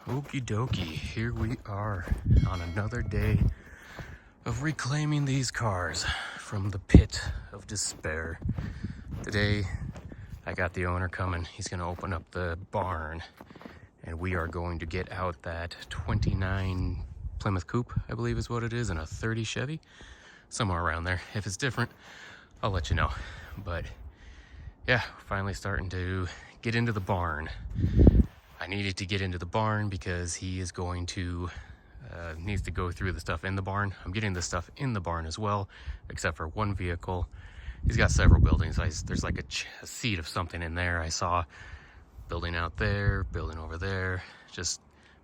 Okie dokie, here we are on another day of reclaiming these cars from the pit of despair. Today, I got the owner coming. He's gonna open up the barn and we are going to get out that 29 Plymouth Coupe, I believe is what it is, and a 30 Chevy, somewhere around there. If it's different, I'll let you know. But yeah, finally starting to get into the barn. I needed to get into the barn because he is going to needs to go through the stuff in the barn. I'm getting the stuff in the barn as well, except for one vehicle. He's got several buildings. There's like a seed of something in there. I saw building out there, building over there, just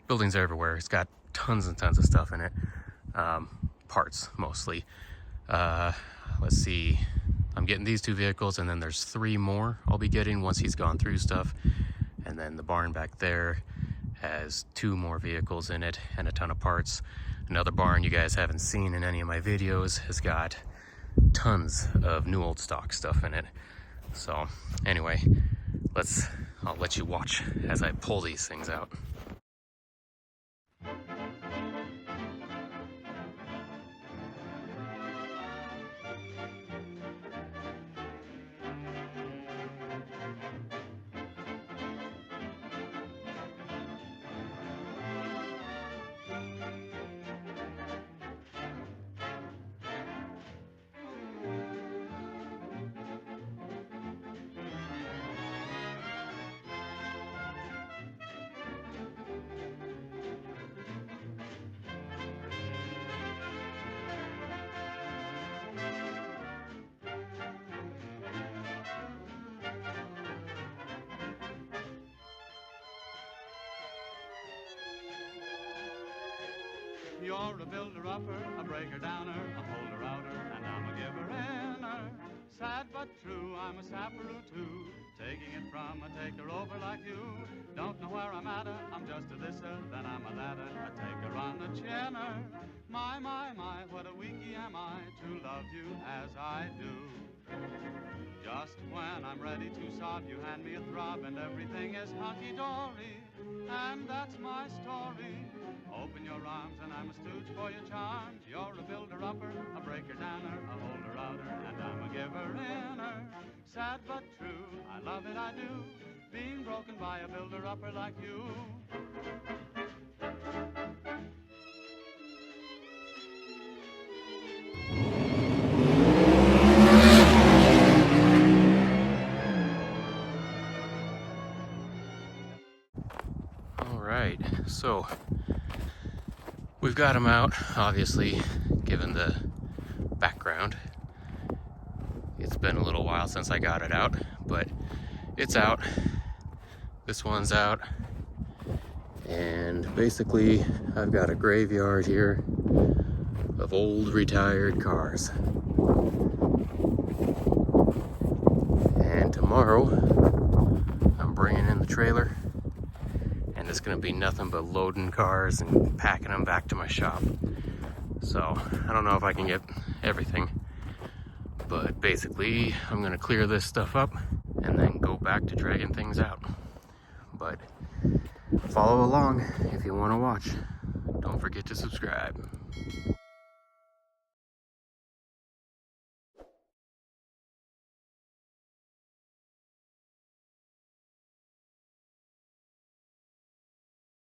buildings everywhere. It's got tons and tons of stuff in it, parts mostly. Let's see, I'm getting these two vehicles, and then there's 3 more I'll be getting once he's gone through stuff. And then the barn back there has 2 more vehicles in it and a ton of parts. Another barn you guys haven't seen in any of my videos has got tons of new old stock stuff in it. So anyway, I'll let you watch as I pull these things out. You're a builder-upper, a breaker-downer, a holder-outer, and I'm a giver-inner. Sad but true, I'm a sapperoo too, taking it from a taker-over like you. Don't know where I'm at, I'm just a thisser, then I'm a thatter, a taker on the chinner. My, what a weakie am I to love you as I do. Just when I'm ready to sob, you hand me a throb, and everything is hunky-dory, and that's my story. Open your arms and I'm a stooge for your charms. You're a builder-upper, a breaker-downer, a holder-outer, and I'm a giver-inner. Sad but true, I love it, I do, being broken by a builder-upper like you. All right, so we've got him out, obviously, given the background. It's been a little while since I got it out, but it's out. This one's out. And basically, I've got a graveyard here of old retired cars. And tomorrow, I'm bringing in the trailer. And it's gonna be nothing but loading cars and packing them back to my shop. So I don't know if I can get everything, but basically I'm gonna clear this stuff up and then go back to dragging things out. But follow along if you want to watch. Don't forget to subscribe.